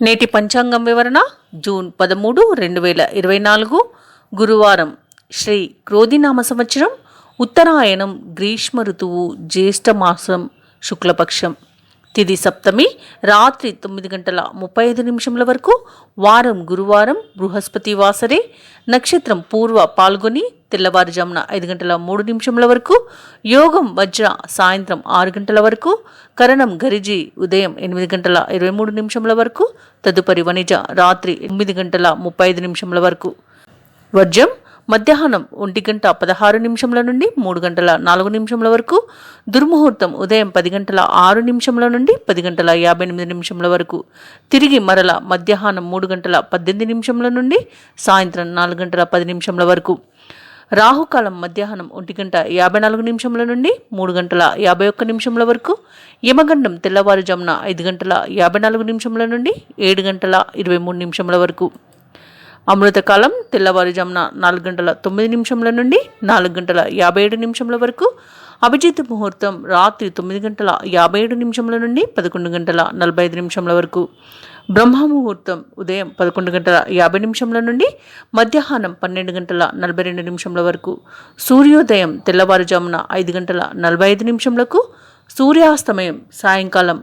నేటి పంచాంగం వివరణ జూన్ 13, 2024 గురువారం. శ్రీ క్రోధినామ సంవత్సరం, ఉత్తరాయణం, గ్రీష్మ ఋతువు, జ్యేష్ఠ మాసం, శుక్లపక్షం. తిథి సప్తమి, రాత్రి 9:35 వరకు. వారం గురువారం, బృహస్పతి వాసరే. నక్షత్రం పూర్వ పాల్గొని తెల్లవారుజామున 5:03 వరకు. యోగం వజ్ర సాయంత్రం 6 వరకు. కరణం గరిజి ఉదయం 8:23 వరకు. తదుపరి వణిజ రాత్రి 9:35 వరకు. వర్జం మధ్యాహ్నం 1:16 నుండి 3:04 వరకు. దుర్ముహూర్తం ఉదయం 10:06 నుండి 10:58 వరకు. తిరిగి మరల మధ్యాహ్నం 3:18 నుండి సాయంత్రం 4:10 వరకు. రాహుకాలం మధ్యాహ్నం 1:54 నుండి 3:51 వరకు. యమగండం తెల్లవారుజామున 5:54 నుండి 7:23 వరకు. అమృతకాలం తెల్లవారుజామున 4:09 నుండి 4:57 వరకు. అభిజిత్ ముహూర్తం రాత్రి 9:57 నుండి 11:45 వరకు. బ్రహ్మ ముహూర్తం ఉదయం 11:50 నుండి మధ్యాహ్నం 12:42 వరకు. సూర్యోదయం తెల్లవారుజామున 5:45 సూర్యాస్తమయం సాయంకాలం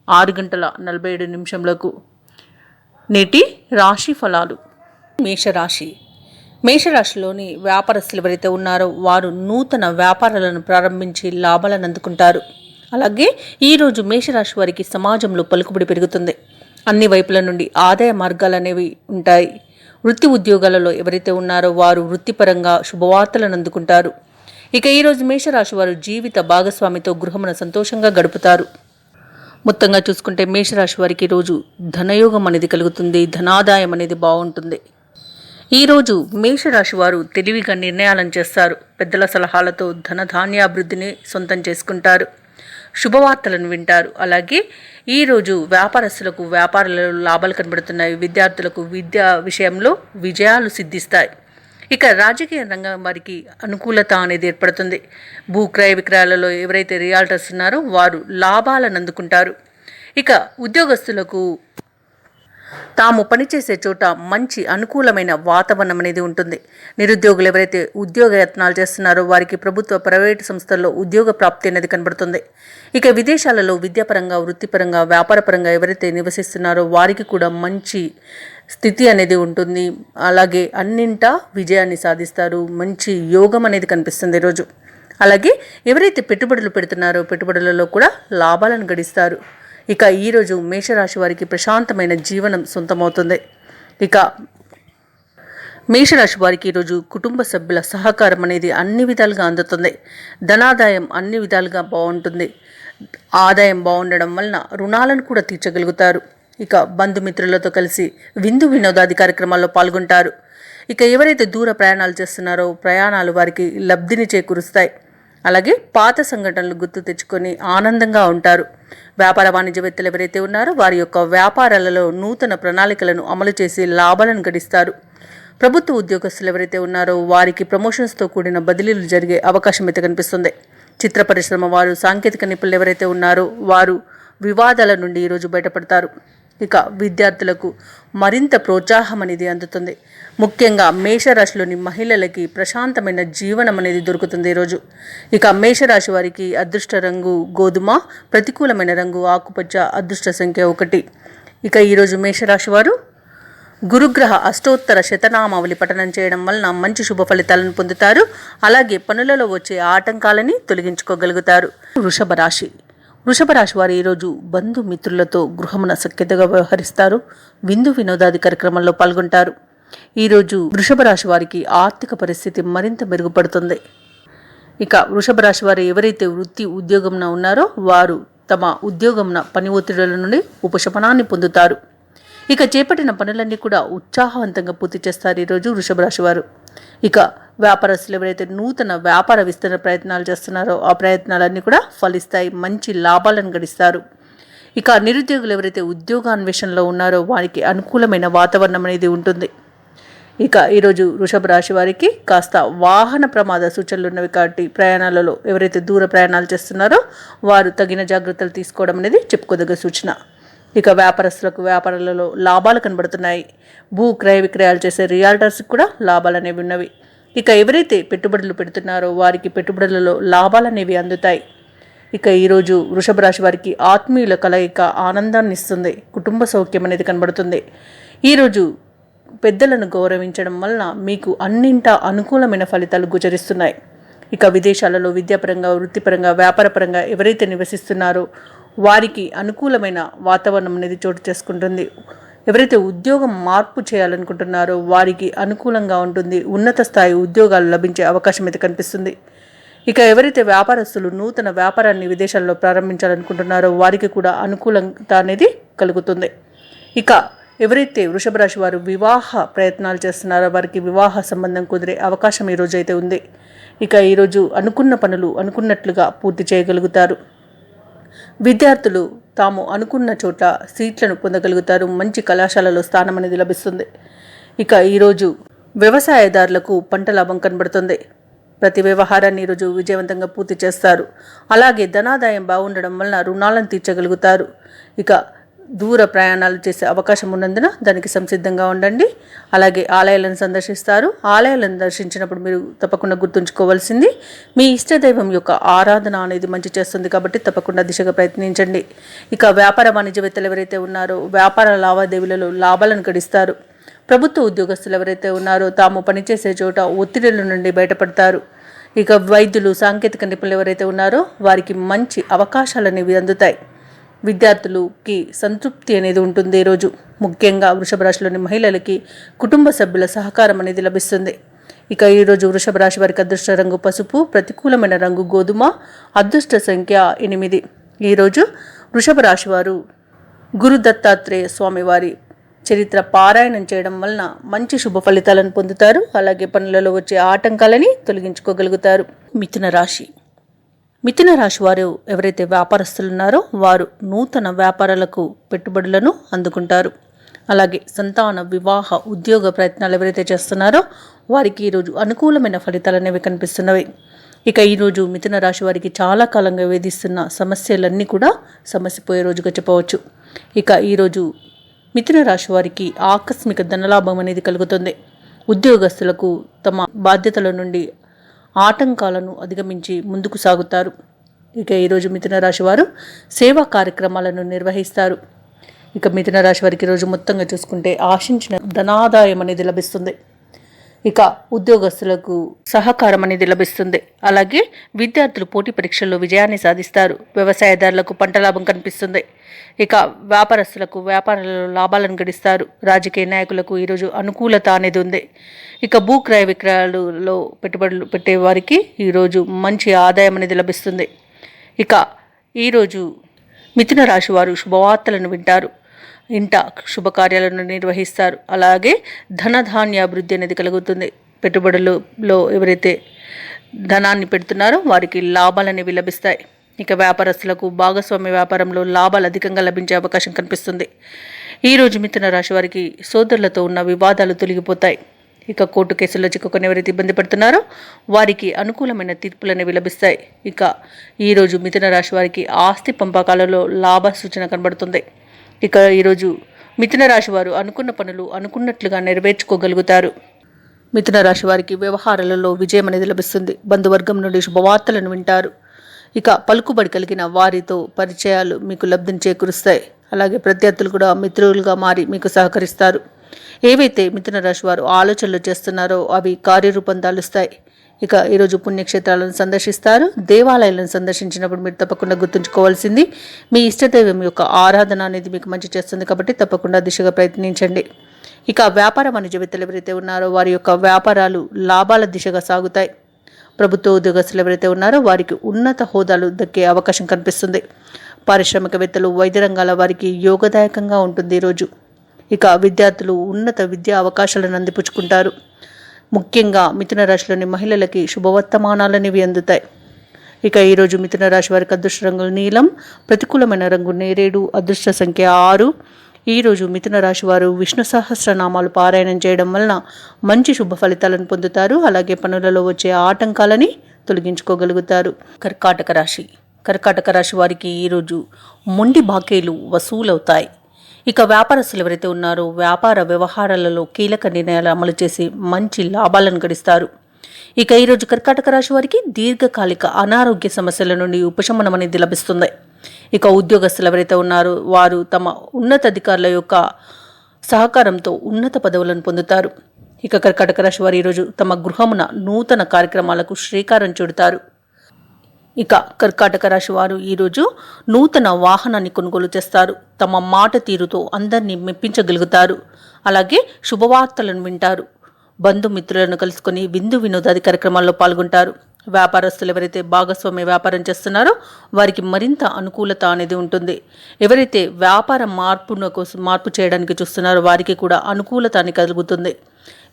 6:47. నేటి రాశి ఫలాలు. మేషరాశి. మేషరాశిలోని వ్యాపారస్తులు ఎవరైతే ఉన్నారో వారు నూతన వ్యాపారాలను ప్రారంభించి లాభాలను అందుకుంటారు. అలాగే ఈరోజు మేషరాశి వారికి సమాజంలో పలుకుబడి పెరుగుతుంది. అన్ని వైపుల నుండి ఆదాయ మార్గాలు అనేవి ఉంటాయి. వృత్తి ఉద్యోగాలలో ఎవరైతే ఉన్నారో వారు వృత్తిపరంగా శుభవార్తలను అందుకుంటారు. ఇక ఈరోజు మేషరాశి వారు జీవిత భాగస్వామితో గృహమున సంతోషంగా గడుపుతారు. మొత్తంగా చూసుకుంటే మేషరాశి వారికి ఈరోజు ధనయోగం అనేది కలుగుతుంది. ధనాదాయం అనేది బాగుంటుంది. ఈరోజు మేషరాశి వారు తెలివిగా నిర్ణయాలను చేస్తారు. పెద్దల సలహాలతో ధనధాన్యాభివృద్ధిని సొంతం చేసుకుంటారు. శుభవార్తలను వింటారు. అలాగే ఈరోజు వ్యాపారస్తులకు వ్యాపారాలలో లాభాలు కనబడుతున్నాయి. విద్యార్థులకు విద్యా విషయంలో విజయాలు సిద్ధిస్తాయి. ఇక రాజకీయ రంగం వారికి అనుకూలత అనేది ఏర్పడుతుంది. భూక్రయ విక్రయాలలో ఎవరైతే రియాల్టర్స్ ఉన్నారో వారు లాభాలను అందుకుంటారు. ఇక ఉద్యోగస్తులకు తాము పనిచేసే చోట మంచి అనుకూలమైన వాతావరణం అనేది ఉంటుంది. నిరుద్యోగులు ఎవరైతే ఉద్యోగ యత్నాలు చేస్తున్నారో వారికి ప్రభుత్వ ప్రైవేటు సంస్థల్లో ఉద్యోగ ప్రాప్తి అనేది కనబడుతుంది. ఇక విదేశాలలో విద్యాపరంగా, వృత్తిపరంగా, వ్యాపారపరంగా ఎవరైతే నివసిస్తున్నారో వారికి కూడా మంచి స్థితి అనేది ఉంటుంది. అలాగే అన్నింటా విజయాన్ని సాధిస్తారు. మంచి యోగం అనేది కనిపిస్తుంది ఈరోజు. అలాగే ఎవరైతే పెట్టుబడులు పెడుతున్నారో పెట్టుబడులలో కూడా లాభాలను గడిస్తారు. ఇక ఈరోజు మేషరాశి వారికి ప్రశాంతమైన జీవనం సొంతమవుతుంది. ఇక మేషరాశి వారికి ఈరోజు కుటుంబ సభ్యుల సహకారం అనేది అన్ని విధాలుగా అందుతుంది. ధనాదాయం అన్ని విధాలుగా బాగుంటుంది. ఆదాయం బాగుండడం వలన రుణాలను కూడా తీర్చగలుగుతారు. ఇక బంధుమిత్రులతో కలిసి విందు వినోదాది కార్యక్రమాల్లో పాల్గొంటారు. ఇక ఎవరైతే దూర ప్రయాణాలు చేస్తున్నారో ప్రయాణాలు వారికి లబ్ధిని చేకూరుస్తాయి. అలాగే పాత సంఘటనలు గుర్తు తెచ్చుకొని ఆనందంగా ఉంటారు. వ్యాపార వాణిజ్యవేత్తలు ఎవరైతే ఉన్నారో వారి యొక్క వ్యాపారాలలో నూతన ప్రణాళికలను అమలు చేసి లాభాలను గడిస్తారు. ప్రభుత్వ ఉద్యోగస్తులు ఎవరైతే ఉన్నారో వారికి ప్రమోషన్స్తో కూడిన బదిలీలు జరిగే అవకాశం అయితే కనిపిస్తుంది. చిత్ర పరిశ్రమ వారు, సాంకేతిక నిపుణులు ఎవరైతే ఉన్నారో వారు వివాదాల నుండి ఈరోజు బయటపడతారు. ఇక విద్యార్థులకు మరింత ప్రోత్సాహం అనేది అందుతుంది. ముఖ్యంగా మేషరాశిలోని మహిళలకి ప్రశాంతమైన జీవనం అనేది దొరుకుతుంది ఈరోజు. ఇక మేషరాశి వారికి అదృష్ట రంగు గోధుమ, ప్రతికూలమైన రంగు ఆకుపచ్చ, అదృష్ట సంఖ్య 1. ఇక ఈరోజు మేషరాశి వారు గురుగ్రహ అష్టోత్తర శతనామావళి పఠనం చేయడం వలన మంచి శుభ ఫలితాలను పొందుతారు. అలాగే పనులలో వచ్చే ఆటంకాలని తొలగించుకోగలుగుతారు. వృషభ రాశి. వృషభ రాశి వారు ఈరోజు బంధుమిత్రులతో గృహమున సఖ్యతగా వ్యవహరిస్తారు. విందు వినోదాది కార్యక్రమాల్లో పాల్గొంటారు. ఈరోజు వృషభ రాశి వారికి ఆర్థిక పరిస్థితి మరింత మెరుగుపడుతుంది. ఇక వృషభ రాశి వారు ఎవరైతే వృత్తి ఉద్యోగంన ఉన్నారో వారు తమ ఉద్యోగంన పని ఒత్తిడుల నుండి ఉపశమనాన్ని పొందుతారు. ఇక చేపట్టిన పనులన్నీ కూడా ఉత్సాహవంతంగా పూర్తి చేస్తారు ఈరోజు వృషభ రాశి వారు. ఇక వ్యాపారస్తులు ఎవరైతే నూతన వ్యాపార విస్తరణ ప్రయత్నాలు చేస్తున్నారో ఆ ప్రయత్నాలన్నీ కూడా ఫలిస్తాయి. మంచి లాభాలను గడిస్తారు. ఇక నిరుద్యోగులు ఎవరైతే ఉద్యోగాన్వేషణలో ఉన్నారో వారికి అనుకూలమైన వాతావరణం అనేది ఉంటుంది. ఇక ఈరోజు వృషభ రాశి వారికి కాస్త వాహన ప్రమాద సూచనలు ఉన్నవి కాబట్టి ప్రయాణాలలో ఎవరైతే దూర ప్రయాణాలు చేస్తున్నారో వారు తగిన జాగ్రత్తలు తీసుకోవడం అనేది చెప్పుకోదగ్గ సూచన. ఇక వ్యాపారస్తులకు వ్యాపారాలలో లాభాలు కనబడుతున్నాయి. భూ క్రయ విక్రయాలు చేసే రియాల్టర్స్కి కూడా లాభాలు అనేవి ఉన్నవి. ఇక ఎవరైతే పెట్టుబడులు పెడుతున్నారో వారికి పెట్టుబడులలో లాభాలు అనేవి అందుతాయి. ఇక ఈరోజు వృషభ రాశి వారికి ఆత్మీయుల కలయిక ఆనందాన్ని ఇస్తుంది. కుటుంబ సౌఖ్యం అనేది కనబడుతుంది. ఈరోజు పెద్దలను గౌరవించడం వలన మీకు అన్నింటా అనుకూలమైన ఫలితాలు గోచరిస్తున్నాయి. ఇక విదేశాలలో విద్యాపరంగా, వృత్తిపరంగా, వ్యాపారపరంగా ఎవరైతే నివసిస్తున్నారో వారికి అనుకూలమైన వాతావరణం అనేది చోటు చేసుకుంటుంది. ఎవరైతే ఉద్యోగం మార్పు చేయాలనుకుంటున్నారో వారికి అనుకూలంగా ఉంటుంది. ఉన్నత స్థాయి ఉద్యోగాలు లభించే అవకాశం అయితే కనిపిస్తుంది. ఇక ఎవరైతే వ్యాపారస్తులు నూతన వ్యాపారాన్ని విదేశాల్లో ప్రారంభించాలనుకుంటున్నారో వారికి కూడా అనుకూలత అనేది కలుగుతుంది. ఇక ఎవరైతే వృషభ రాశి వారు వివాహ ప్రయత్నాలు చేస్తున్నారో వారికి వివాహ సంబంధం కుదిరే అవకాశం ఈరోజు అయితే ఉంది. ఇక ఈరోజు అనుకున్న పనులు అనుకున్నట్లుగా పూర్తి చేయగలుగుతారు. విద్యార్థులు తాము అనుకున్న చోట సీట్లను పొందగలుగుతారు. మంచి కళాశాలలో స్థానం అనేది లభిస్తుంది. ఇక ఈరోజు వ్యవసాయదారులకు పంట లాభం కనబడుతుంది. ప్రతి వ్యవహారాన్ని ఈరోజు విజయవంతంగా పూర్తి చేస్తారు. అలాగే ధనాదాయం బాగుండడం వలన రుణాలను తీర్చగలుగుతారు. ఇక దూర ప్రయాణాలు చేసే అవకాశం ఉన్నందున దానికి సంసిద్ధంగా ఉండండి. అలాగే ఆలయాలను సందర్శిస్తారు. ఆలయాలను దర్శించినప్పుడు మీరు తప్పకుండా గుర్తుంచుకోవాల్సింది మీ ఇష్టదైవం యొక్క ఆరాధన అనేది మంచి చేస్తుంది కాబట్టి తప్పకుండా దిశగా ప్రయత్నించండి. ఇక వ్యాపార వాణిజ్యవేత్తలు ఎవరైతే ఉన్నారో వ్యాపార లావాదేవీలలో లాభాలను గడిస్తారు. ప్రభుత్వ ఉద్యోగస్తులు ఎవరైతే ఉన్నారో తాము పనిచేసే చోట ఒత్తిడిల నుండి బయటపడతారు. ఇక వైద్యులు, సాంకేతిక నిపుణులు ఎవరైతే ఉన్నారో వారికి మంచి అవకాశాలు అనేవి అందుతాయి. విద్యార్థులకి సంతృప్తి అనేది ఉంటుంది. ఈరోజు ముఖ్యంగా వృషభ రాశిలోని మహిళలకి కుటుంబ సభ్యుల సహకారం అనేది లభిస్తుంది. ఇక ఈరోజు వృషభ రాశి వారికి అదృష్ట రంగు పసుపు, ప్రతికూలమైన రంగు గోధుమ, అదృష్ట సంఖ్య 8. ఈరోజు వృషభ రాశి వారు గురు దత్తాత్రేయ స్వామి వారి చరిత్ర పారాయణం చేయడం వలన మంచి శుభ ఫలితాలను పొందుతారు. అలాగే పనులలో వచ్చే ఆటంకాలని తొలగించుకోగలుగుతారు. మిథున రాశి వారు ఎవరైతే వ్యాపారస్తులు ఉన్నారో వారు నూతన వ్యాపారాలకు పెట్టుబడులను అందుకుంటారు. అలాగే సంతాన, వివాహ, ఉద్యోగ ప్రయత్నాలు ఎవరైతే చేస్తున్నారో వారికి ఈరోజు అనుకూలమైన ఫలితాలు అనేవి కనిపిస్తున్నవి. ఇక ఈరోజు మిథున రాశి వారికి చాలా కాలంగా వేధిస్తున్న సమస్యలన్నీ కూడా సమస్యపోయే రోజుగా చెప్పవచ్చు. ఇక ఈరోజు మిథున రాశి వారికి ఆకస్మిక ధనలాభం అనేది కలుగుతుంది. ఉద్యోగస్తులకు తమ బాధ్యతల నుండి ఆటంకాలను అధిగమించి ముందుకు సాగుతారు. ఇక ఈరోజు మిథున రాశి వారు సేవా కార్యక్రమాలను నిర్వహిస్తారు. ఇక మిథున రాశి వారికి ఈరోజు మొత్తంగా చూసుకుంటే ఆశించిన ధనాదాయం అనేది లభిస్తుంది. ఇక ఉద్యోగస్తులకు సహకారం అనేది లభిస్తుంది. అలాగే విద్యార్థులు పోటీ పరీక్షల్లో విజయాన్ని సాధిస్తారు. వ్యవసాయదారులకు పంట లాభం కనిపిస్తుంది. ఇక వ్యాపారస్తులకు వ్యాపారాలలో లాభాలను గడిస్తారు. రాజకీయ నాయకులకు ఈరోజు అనుకూలత అనేది ఉంది. ఇక భూ క్రయ విక్రయాలలో పెట్టుబడులు పెట్టే వారికి ఈరోజు మంచి ఆదాయం అనేది లభిస్తుంది. ఇక ఈరోజు మిథున రాశి వారు శుభవార్తలను వింటారు. ఇంట శుభకార్యాలను నిర్వహిస్తారు. అలాగే ధనధాన్యాభివృద్ధి అనేది కలుగుతుంది. పెట్టుబడులలో ఎవరైతే ధనాన్ని పెడుతున్నారో వారికి లాభాలు అనేవి లభిస్తాయి. ఇక వ్యాపారస్తులకు భాగస్వామ్య వ్యాపారంలో లాభాలు అధికంగా లభించే అవకాశం కనిపిస్తుంది. ఈరోజు మిథున రాశి వారికి సోదరులతో ఉన్న వివాదాలు తొలగిపోతాయి. ఇక కోర్టు కేసుల్లో చిక్కుకొని ఎవరైతే ఇబ్బంది పడుతున్నారో వారికి అనుకూలమైన తీర్పులు అనేవి లభిస్తాయి. ఇక ఈరోజు మిథున రాశి వారికి ఆస్తి పంపకాలలో లాభ సూచన కనబడుతుంది. ఇక ఈరోజు మిథున రాశి వారు అనుకున్న పనులు అనుకున్నట్లుగా నెరవేర్చుకోగలుగుతారు. మిథున రాశి వారికి వ్యవహారాలలో విజయం అనేది లభిస్తుంది. బంధువర్గం నుండి శుభవార్తలను వింటారు. ఇక పలుకుబడి కలిగిన వారితో పరిచయాలు మీకు లబ్ధిని చేకూరుస్తాయి. అలాగే ప్రత్యర్థులు కూడా మిత్రులుగా మారి మీకు సహకరిస్తారు. ఏవైతే మిథున రాశి వారు ఆలోచనలు చేస్తున్నారో అవి కార్యరూపం దాలుస్తాయి. ఇక ఈరోజు పుణ్యక్షేత్రాలను సందర్శిస్తారు. దేవాలయాలను సందర్శించినప్పుడు మీరు తప్పకుండా గుర్తుంచుకోవాల్సింది మీ ఇష్టదైవం యొక్క ఆరాధన అనేది మీకు మంచి చేస్తుంది కాబట్టి తప్పకుండా దిశగా ప్రయత్నించండి. ఇక వ్యాపార వాణిజ్యవేత్తలు ఎవరైతే ఉన్నారో వారి యొక్క వ్యాపారాలు లాభాల దిశగా సాగుతాయి. ప్రభుత్వ ఉద్యోగస్తులు ఎవరైతే ఉన్నారో వారికి ఉన్నత హోదాలు దక్కే అవకాశం కనిపిస్తుంది. పారిశ్రామికవేత్తలు, వైద్య రంగాల వారికి యోగదాయకంగా ఉంటుంది ఈరోజు. ఇక విద్యార్థులు ఉన్నత విద్యా అవకాశాలను అందిపుచ్చుకుంటారు. ముఖ్యంగా మిథున రాశిలోని మహిళలకి శుభవర్తమానాలనేవి అందుతాయి. ఇక ఈరోజు మిథున రాశి వారికి అదృష్ట రంగు నీలం, ప్రతికూలమైన రంగు నేరేడు, అదృష్ట సంఖ్య 6. ఈరోజు మిథున రాశి వారు విష్ణు సహస్రనామాలు పారాయణం చేయడం వలన మంచి శుభ ఫలితాలను పొందుతారు. అలాగే పనులలో వచ్చే ఆటంకాలని తొలగించుకోగలుగుతారు. కర్కాటక రాశి వారికి ఈరోజు మొండి బాకీలు వసూలవుతాయి. ఇక వ్యాపారస్తులు ఎవరైతే ఉన్నారో వ్యాపార వ్యవహారాలలో కీలక నిర్ణయాలు అమలు చేసి మంచి లాభాలను గడిస్తారు. ఇక ఈరోజు కర్కాటక రాశి వారికి దీర్ఘకాలిక అనారోగ్య సమస్యల నుండి ఉపశమనం అనేది లభిస్తుంది. ఇక ఉద్యోగస్తులు ఎవరైతే ఉన్నారో వారు తమ ఉన్నతాధికారుల యొక్క సహకారంతో ఉన్నత పదవులను పొందుతారు. ఇక కర్కాటక రాశి వారు ఈరోజు తమ గృహమున నూతన కార్యక్రమాలకు శ్రీకారం చుడతారు. ఇక కర్కాటక రాశి వారు ఈరోజు నూతన వాహనాన్ని కొనుగోలు చేస్తారు. తమ మాట తీరుతో అందరినీ మెప్పించగలుగుతారు. అలాగే శుభవార్తలను వింటారు. బంధుమిత్రులను కలుసుకొని విందు వినోదాది కార్యక్రమాల్లో పాల్గొంటారు. వ్యాపారస్తులు ఎవరైతే భాగస్వామ్య వ్యాపారం చేస్తున్నారో వారికి మరింత అనుకూలత అనేది ఉంటుంది. ఎవరైతే వ్యాపార మార్పు చేయడానికి చూస్తున్నారో వారికి కూడా అనుకూలత అని కలుగుతుంది.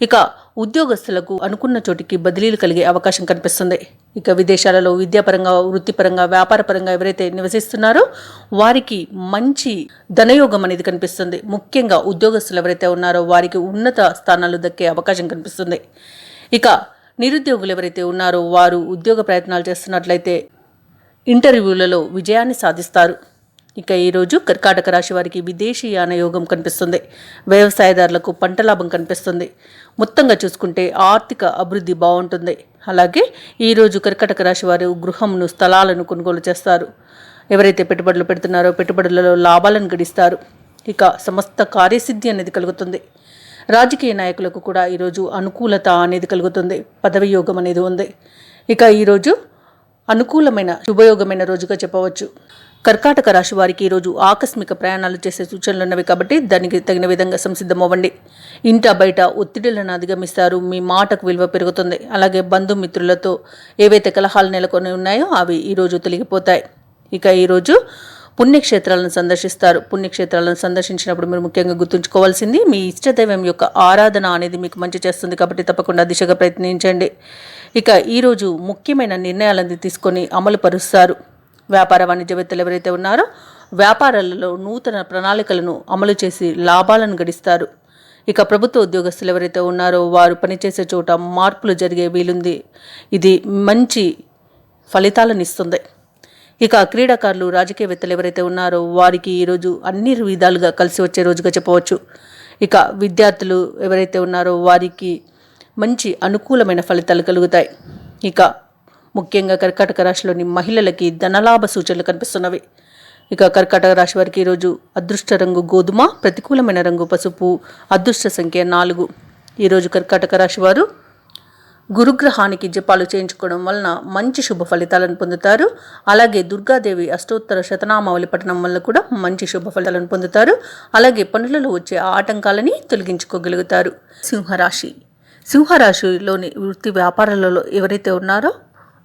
ఇక ఉద్యోగస్తులకు అనుకున్న చోటికి బదిలీలు కలిగే అవకాశం కనిపిస్తుంది. ఇక విదేశాలలో విద్యాపరంగా, వృత్తిపరంగా, వ్యాపారపరంగా ఎవరైతే నివసిస్తున్నారో వారికి మంచి ధనయోగం అనేది కనిపిస్తుంది. ముఖ్యంగా ఉద్యోగస్తులు ఎవరైతే ఉన్నారో వారికి ఉన్నత స్థానాలు దక్కే అవకాశం కనిపిస్తుంది. ఇక నిరుద్యోగులు ఎవరైతే ఉన్నారో వారు ఉద్యోగ ప్రయత్నాలు చేస్తున్నట్లయితే ఇంటర్వ్యూలలో విజయాన్ని సాధిస్తారు. ఇక ఈరోజు కర్కాటక రాశి వారికి విదేశీయాన యోగం కనిపిస్తుంది. వ్యవసాయదారులకు పంట లాభం కనిపిస్తుంది. మొత్తంగా చూసుకుంటే ఆర్థిక అభివృద్ధి బాగుంటుంది. అలాగే ఈరోజు కర్కాటక రాశి వారు గృహమును, స్థలాలను కొనుగోలు చేస్తారు. ఎవరైతే పెట్టుబడులు పెడుతున్నారో పెట్టుబడులలో లాభాలను గడిస్తారు. ఇక సమస్త కార్యసిద్ధి అనేది కలుగుతుంది. రాజకీయ నాయకులకు కూడా ఈరోజు అనుకూలత అనేది కలుగుతుంది. పదవి యోగం అనేది ఉంది. ఇక ఈరోజు అనుకూలమైన శుభయోగమైన రోజుగా చెప్పవచ్చు. కర్కాటక రాశి వారికి ఈరోజు ఆకస్మిక ప్రయాణాలు చేసే సూచనలు ఉన్నవి కాబట్టి దానికి తగిన విధంగా సంసిద్ధమవ్వండి. ఇంట బయట ఒత్తిడులను అధిగమిస్తారు. మీ మాటకు విలువ పెరుగుతుంది. అలాగే బంధుమిత్రులతో ఏవైతే కలహాలు నెలకొని ఉన్నాయో అవి ఈరోజు తొలగిపోతాయి. ఇక ఈరోజు పుణ్యక్షేత్రాలను సందర్శిస్తారు. పుణ్యక్షేత్రాలను సందర్శించినప్పుడు మీరు ముఖ్యంగా గుర్తుంచుకోవాల్సింది మీ ఇష్టదైవం యొక్క ఆరాధన అనేది మీకు మంచి చేస్తుంది కాబట్టి తప్పకుండా దిశగా ప్రయత్నించండి. ఇక ఈరోజు ముఖ్యమైన నిర్ణయాలను తీసుకొని అమలు పరుస్తారు. వ్యాపార వాణిజ్యవేత్తలు ఎవరైతే ఉన్నారో వ్యాపారాలలో నూతన ప్రణాళికలను అమలు చేసి లాభాలను గడిస్తారు. ఇక ప్రభుత్వ ఉద్యోగస్తులు ఎవరైతే ఉన్నారో వారు పనిచేసే చోట మార్పులు జరిగే వీలుంది. ఇది మంచి ఫలితాలను ఇస్తుంది. ఇక క్రీడాకారులు, రాజకీయవేత్తలు ఎవరైతే ఉన్నారో వారికి ఈరోజు అన్ని విధాలుగా కలిసి వచ్చే రోజుగా చెప్పవచ్చు. ఇక విద్యార్థులు ఎవరైతే ఉన్నారో వారికి మంచి అనుకూలమైన ఫలితాలు కలుగుతాయి. ఇక ముఖ్యంగా కర్కాటక రాశిలోని మహిళలకి ధనలాభ సూచనలు కనిపిస్తున్నవి. ఇక కర్కాటక రాశి వారికి ఈరోజు అదృష్ట రంగు గోధుమ, ప్రతికూలమైన రంగు పసుపు, అదృష్ట సంఖ్య 4. ఈరోజు కర్కాటక రాశి వారు గురుగ్రహానికి జపాలు చేయించుకోవడం వలన మంచి శుభ ఫలితాలను పొందుతారు. అలాగే దుర్గాదేవి అష్టోత్తర శతనామావళి పఠనం వల్ల కూడా మంచి శుభ ఫలితాలను పొందుతారు. అలాగే పనులలో వచ్చే ఆటంకాలని తొలగించుకోగలుగుతారు. సింహరాశిలోని వృత్తి వ్యాపారాలలో ఎవరైతే ఉన్నారో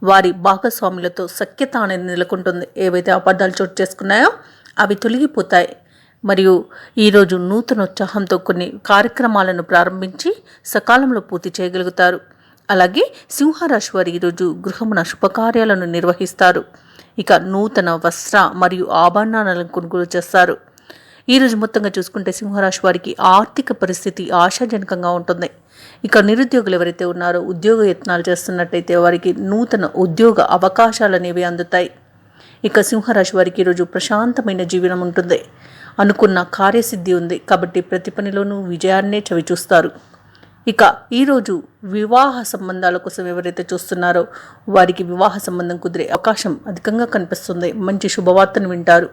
వారి భాగస్వాములతో సఖ్యత అనేది నెలకొంటుంది. ఏవైతే అబద్ధాలు చోటు చేసుకున్నాయో అవి తొలగిపోతాయి. మరియు ఈరోజు నూతన ఉత్సాహంతో కొన్ని కార్యక్రమాలను ప్రారంభించి సకాలంలో పూర్తి చేయగలుగుతారు. అలాగే సింహరాశి వారు ఈరోజు గృహమున శుభకార్యాలను నిర్వహిస్తారు. ఇక నూతన వస్త్ర మరియు ఆభరణాలను కొనుగోలు చేస్తారు. ఈరోజు మొత్తంగా చూసుకుంటే సింహరాశి వారికి ఆర్థిక పరిస్థితి ఆశాజనకంగా ఉంటుంది. ఇక నిరుద్యోగులు ఎవరైతే ఉన్నారో ఉద్యోగ యత్నాలు చేస్తున్నట్టయితే వారికి నూతన ఉద్యోగ అవకాశాలు అనేవి అందుతాయి. ఇక సింహరాశి వారికి ఈరోజు ప్రశాంతమైన జీవనం ఉంటుంది. అనుకున్న కార్యసిద్ధి ఉంది కాబట్టి ప్రతి పనిలోనూ విజయాన్నే చవిచూస్తారు. ఇక ఈరోజు వివాహ సంబంధాల కోసం ఎవరైతే చూస్తున్నారో వారికి వివాహ సంబంధం కుదిరే అవకాశం అధికంగా కనిపిస్తుంది. మంచి శుభవార్తను వింటారు.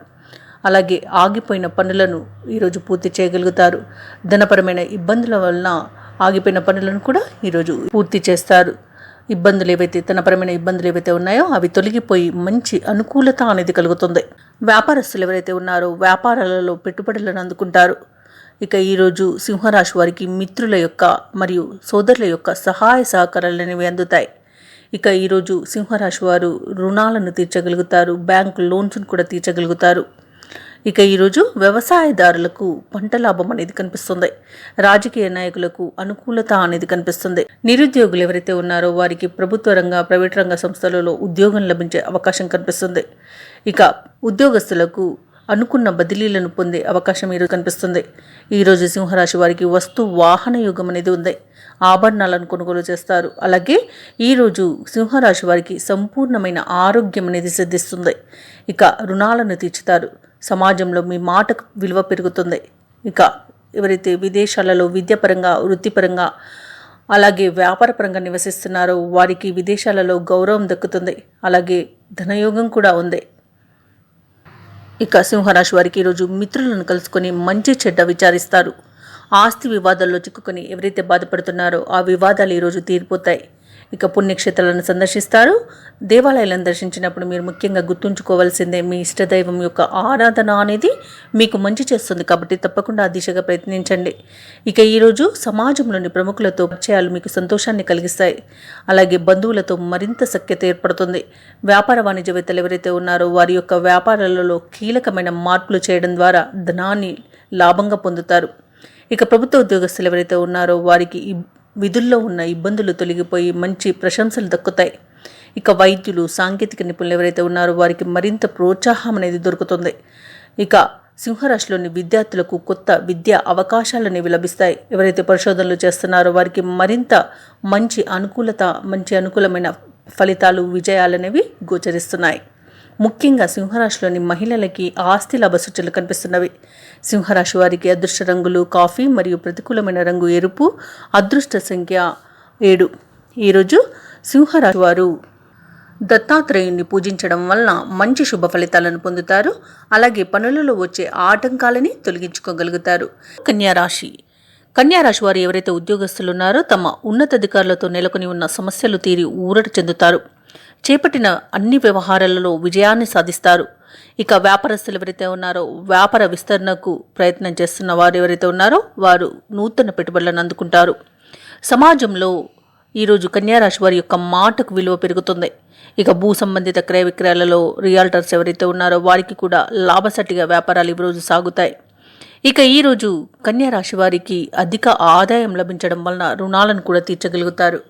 అలాగే ఆగిపోయిన పనులను ఈరోజు పూర్తి చేయగలుగుతారు. ధనపరమైన ఇబ్బందుల వలన ఆగిపోయిన పనులను కూడా ఈరోజు పూర్తి చేస్తారు. ధనపరమైన ఇబ్బందులు ఏవైతే ఉన్నాయో అవి తొలగిపోయి మంచి అనుకూలత అనేది కలుగుతుంది. వ్యాపారస్తులు ఎవరైతే ఉన్నారో వ్యాపారాలలో పెట్టుబడులను అందుకుంటారు. ఇక ఈరోజు సింహరాశి వారికి మిత్రుల యొక్క మరియు సోదరుల యొక్క సహాయ సహకారాలు అనేవి అందుతాయి. ఇక ఈరోజు సింహరాశి వారు రుణాలను తీర్చగలుగుతారు. బ్యాంకు లోన్స్ను కూడా తీర్చగలుగుతారు. ఇక ఈరోజు వ్యవసాయదారులకు పంట లాభం అనేది కనిపిస్తుంది. రాజకీయ నాయకులకు అనుకూలత అనేది కనిపిస్తుంది. నిరుద్యోగులు ఎవరైతే ఉన్నారో వారికి ప్రభుత్వ రంగ, ప్రైవేట్ రంగ సంస్థలలో ఉద్యోగం లభించే అవకాశం కనిపిస్తుంది. ఇక ఉద్యోగస్తులకు అనుకున్న బదిలీలను పొందే అవకాశం ఈరోజు కనిపిస్తుంది. ఈరోజు సింహరాశి వారికి వస్తు వాహన యోగం అనేది ఉంది. ఆభరణాలను కొనుగోలు చేస్తారు. అలాగే ఈరోజు సింహరాశి వారికి సంపూర్ణమైన ఆరోగ్యం అనేది సిద్ధిస్తుంది. ఇక రుణాలను తీర్చుతారు. సమాజంలో మీ మాటకు విలువ పెరుగుతుంది. ఇక ఎవరైతే విదేశాలలో విద్యాపరంగా వృత్తిపరంగా అలాగే వ్యాపారపరంగా నివసిస్తున్నారో వారికి విదేశాలలో గౌరవం దక్కుతుంది. అలాగే ధనయోగం కూడా ఉంది. ఇక సింహరాశి వారికి ఈరోజు మిత్రులను కలుసుకొని మంచి చెడ్డ విచారిస్తారు. ఆస్తి వివాదాల్లో చిక్కుకొని ఎవరైతే బాధపడుతున్నారో ఆ వివాదాలు ఈరోజు తీరిపోతాయి. ఇక పుణ్యక్షేత్రాలను సందర్శిస్తారు. దేవాలయాలను దర్శించినప్పుడు మీరు ముఖ్యంగా గుర్తుంచుకోవాల్సిందే మీ ఇష్టదైవం యొక్క ఆరాధన అనేది మీకు మంచి చేస్తుంది కాబట్టి తప్పకుండా ఆ దిశగా ప్రయత్నించండి. ఇక ఈరోజు సమాజంలోని ప్రముఖులతో పరిచయాలు మీకు సంతోషాన్ని కలిగిస్తాయి. అలాగే బంధువులతో మరింత సఖ్యత ఏర్పడుతుంది. వ్యాపార వాణిజ్యవేత్తలు ఎవరైతే ఉన్నారో వారి యొక్క వ్యాపారాలలో కీలకమైన మార్పులు చేయడం ద్వారా ధనాన్ని లాభంగా పొందుతారు. ఇక ప్రభుత్వ ఉద్యోగస్తులు ఎవరైతే ఉన్నారో వారికి విధుల్లో ఉన్న ఇబ్బందులు తొలగిపోయి మంచి ప్రశంసలు దక్కుతాయి. ఇక వైద్యులు సాంకేతిక నిపుణులు ఎవరైతే ఉన్నారో వారికి మరింత ప్రోత్సాహం అనేది దొరుకుతుంది. ఇక సింహరాశిలోని విద్యార్థులకు కొత్త విద్యా అవకాశాలు అనేవి లభిస్తాయి. ఎవరైతే పరిశోధనలు చేస్తున్నారో వారికి మరింత మంచి అనుకూలమైన ఫలితాలు విజయాలు అనేవి గోచరిస్తున్నాయి. ముఖ్యంగా సింహరాశిలోని మహిళలకి ఆస్తి లాభ సూచనలు కనిపిస్తున్నవి. సింహరాశి వారికి అదృష్ట రంగులు కాఫీ మరియు ప్రతికూలమైన రంగు ఎరుపు. అదృష్ట సంఖ్య 7. ఈరోజు సింహరాశి వారు దత్తాత్రేయుణ్ణి పూజించడం వలన మంచి శుభ ఫలితాలను పొందుతారు. అలాగే పనులలో వచ్చే ఆటంకాలని తొలగించుకోగలుగుతారు. కన్యారాశి వారు ఎవరైతే ఉద్యోగస్తులు ఉన్నారో తమ ఉన్నతాధికారులతో నెలకొని ఉన్న సమస్యలు తీరి ఊరట చెందుతారు. చేపట్టిన అన్ని వ్యవహారాలలో విజయాన్ని సాధిస్తారు. ఇక వ్యాపారస్తులు ఎవరైతే ఉన్నారో వ్యాపార విస్తరణకు ప్రయత్నం చేస్తున్న వారు ఎవరైతే ఉన్నారో వారు నూతన పెట్టుబడులను అందుకుంటారు. సమాజంలో ఈరోజు కన్యారాశి వారి యొక్క మాటకు విలువ పెరుగుతుంది. ఇక భూ సంబంధిత క్రయ విక్రయాలలో రియాల్టర్స్ ఎవరైతే ఉన్నారో వారికి కూడా లాభసాటిగా వ్యాపారాలు ఈరోజు సాగుతాయి. ఇక ఈరోజు కన్యారాశి వారికి అధిక ఆదాయం లభించడం వలన రుణాలను కూడా తీర్చగలుగుతారు.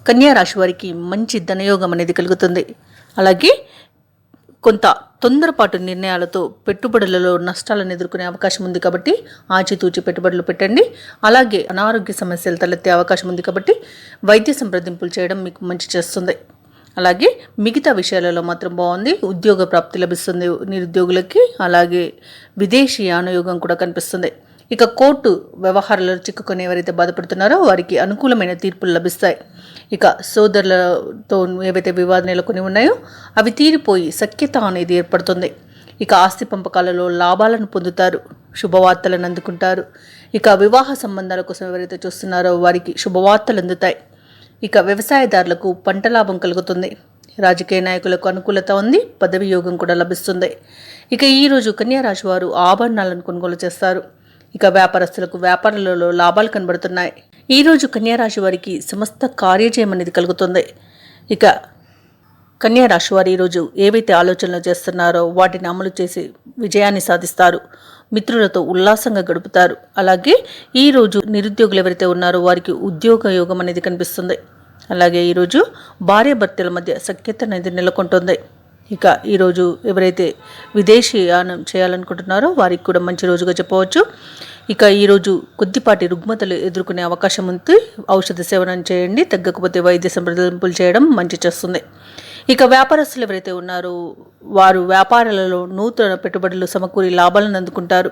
కన్యారాశి వారికి మంచి ధనయోగం అనేది కలుగుతుంది. అలాగే కొంత తొందరపాటు నిర్ణయాలతో పెట్టుబడులలో నష్టాలను ఎదుర్కొనే అవకాశం ఉంది కాబట్టి ఆచితూచి పెట్టుబడులు పెట్టండి. అలాగే అనారోగ్య సమస్యలు తలెత్తే అవకాశం ఉంది కాబట్టి వైద్య సంప్రదింపులు చేయడం మీకు మంచి చేస్తుంది. అలాగే మిగతా విషయాలలో మాత్రం బాగుంది. ఉద్యోగ ప్రాప్తి లభిస్తుంది నిరుద్యోగులకి. అలాగే విదేశీ యానయోగం కూడా కనిపిస్తుంది. ఇక కోర్టు వ్యవహారాలలో చిక్కుకొని ఎవరైతే బాధపడుతున్నారో వారికి అనుకూలమైన తీర్పులు లభిస్తాయి. ఇక సోదరులతో ఏవైతే వివాదాలు నెలకొని ఉన్నాయో అవి తీరిపోయి సఖ్యత అనేది ఏర్పడుతుంది. ఇక ఆస్తి పంపకాలలో లాభాలను పొందుతారు. శుభవార్తలను అందుకుంటారు. ఇక వివాహ సంబంధాల కోసం ఎవరైతే చూస్తున్నారో వారికి శుభవార్తలు అందుతాయి. ఇక వ్యవసాయదారులకు పంట లాభం కలుగుతుంది. రాజకీయ నాయకులకు అనుకూలత ఉంది. పదవి యోగం కూడా లభిస్తుంది. ఇక ఈరోజు కన్యారాశి వారు ఆభరణాలను కొనుగోలు చేస్తారు. ఇక వ్యాపారస్తులకు వ్యాపారాలలో లాభాలు కనబడుతున్నాయి. ఈరోజు కన్యారాశి వారికి సమస్త కార్యజయం అనేది కలుగుతుంది. ఇక కన్యారాశి వారు ఈరోజు ఏవైతే ఆలోచనలు చేస్తున్నారో వాటిని అమలు చేసి విజయాన్ని సాధిస్తారు. మిత్రులతో ఉల్లాసంగా గడుపుతారు. అలాగే ఈరోజు నిరుద్యోగులు ఎవరైతే ఉన్నారో వారికి ఉద్యోగ యోగం అనేది కనిపిస్తుంది. అలాగే ఈరోజు భార్యాభర్తల మధ్య సఖ్యత అనేది నెలకొంటుంది. ఇక ఈరోజు ఎవరైతే విదేశీయానం చేయాలనుకుంటున్నారో వారికి కూడా మంచి రోజుగా చెప్పవచ్చు. ఇక ఈరోజు కొద్దిపాటి రుగ్మతలు ఎదుర్కొనే అవకాశం ఉంది. ఔషధ సేవనం చేయండి. తగ్గకపోతే వైద్య సంప్రదింపులు చేయడం మంచి చేస్తుంది. ఇక వ్యాపారస్తులు ఎవరైతే ఉన్నారో వారు వ్యాపారాలలో నూతన పెట్టుబడులు సమకూరి లాభాలను అందుకుంటారు.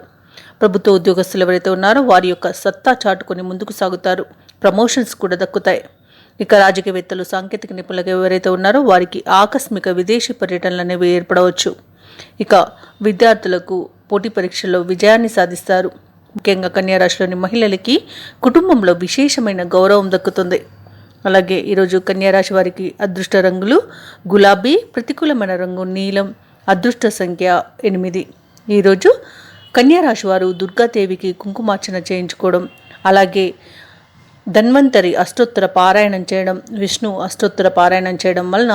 ప్రభుత్వ ఉద్యోగస్తులు ఎవరైతే ఉన్నారో వారి యొక్క సత్తా చాటుకొని ముందుకు సాగుతారు. ప్రమోషన్స్ కూడా దక్కుతాయి. ఇక రాజకీయవేత్తలు సాంకేతిక నిపుణులు ఎవరైతే ఉన్నారో వారికి ఆకస్మిక విదేశీ పర్యటనలు అనేవి ఏర్పడవచ్చు. ఇక విద్యార్థులకు పోటీ పరీక్షల్లో విజయాన్ని సాధిస్తారు. ముఖ్యంగా కన్యారాశిలోని మహిళలకి కుటుంబంలో విశేషమైన గౌరవం దక్కుతుంది. అలాగే ఈరోజు కన్యారాశి వారికి అదృష్ట రంగులు గులాబీ, ప్రతికూలమైన రంగు నీలం. అదృష్ట సంఖ్య 8. ఈరోజు కన్యారాశి వారు దుర్గాదేవికి కుంకుమార్చన చేయించుకోవడం, అలాగే ధన్వంతరి అష్టోత్తర పారాయణం చేయడం, విష్ణు అష్టోత్తర పారాయణం చేయడం వలన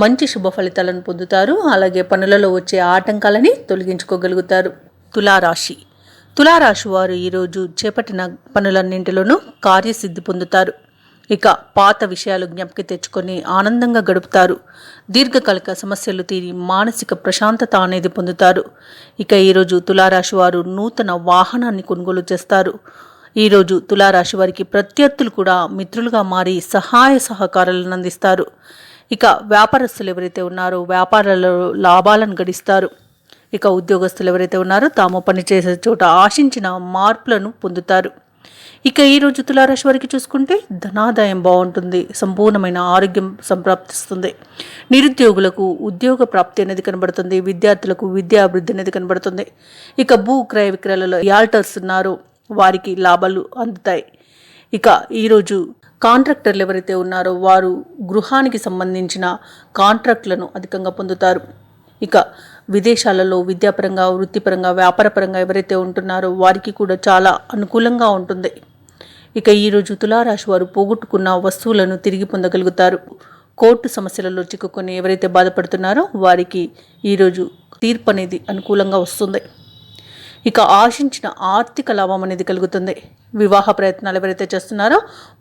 మంచి శుభ ఫలితాలను పొందుతారు. అలాగే పనులలో వచ్చే ఆటంకాలని తొలగించుకోగలుగుతారు. తులారాశి వారు ఈరోజు చేపట్టిన పనులన్నింటిలోనూ కార్యసిద్ధి పొందుతారు. ఇక పాత విషయాలు జ్ఞప్తికి తెచ్చుకొని ఆనందంగా గడుపుతారు. దీర్ఘకాలిక సమస్యలు తీరి మానసిక ప్రశాంతత అనేది పొందుతారు. ఇక ఈరోజు తులారాశి వారు నూతన వాహనాన్ని కొనుగోలు చేస్తారు. ఈరోజు తులారాశి వారికి ప్రత్యర్థులు కూడా మిత్రులుగా మారి సహాయ సహకారాలను అందిస్తారు. ఇక వ్యాపారస్తులు ఎవరైతే ఉన్నారో వ్యాపారాలలో లాభాలను గడిస్తారు. ఇక ఉద్యోగస్తులు ఎవరైతే ఉన్నారో తాము పనిచేసే చోట ఆశించిన మార్పులను పొందుతారు. ఇక ఈరోజు తులారాశి వారికి చూసుకుంటే ధనాదాయం బాగుంటుంది, సంపూర్ణమైన ఆరోగ్యం సంప్రాప్తిస్తుంది, నిరుద్యోగులకు ఉద్యోగ ప్రాప్తి అనేది కనబడుతుంది, విద్యార్థులకు విద్యా అభివృద్ధి అనేది కనబడుతుంది. ఇక భూ క్రయ విక్రయాలలో యాల్టర్స్ ఉన్నారో వారికి లాభాలు అందుతాయి. ఇక ఈరోజు కాంట్రాక్టర్లు ఎవరైతే ఉన్నారో వారు గృహానికి సంబంధించిన కాంట్రాక్టులను అధికంగా పొందుతారు. ఇక విదేశాలలో విద్యాపరంగా, వృత్తిపరంగా, వ్యాపారపరంగా ఎవరైతే ఉంటున్నారో వారికి కూడా చాలా అనుకూలంగా ఉంటుంది. ఇక ఈరోజు తులారాశి వారు పోగొట్టుకున్న వస్తువులను తిరిగి పొందగలుగుతారు. కోర్టు సమస్యలలో చిక్కుకొని ఎవరైతే బాధపడుతున్నారో వారికి ఈరోజు తీర్పు అనేది అనుకూలంగా వస్తుంది. ఇక ఆశించిన ఆర్థిక లాభం అనేది కలుగుతుంది. వివాహ ప్రయత్నాలు ఎవరైతే చేస్తున్నారో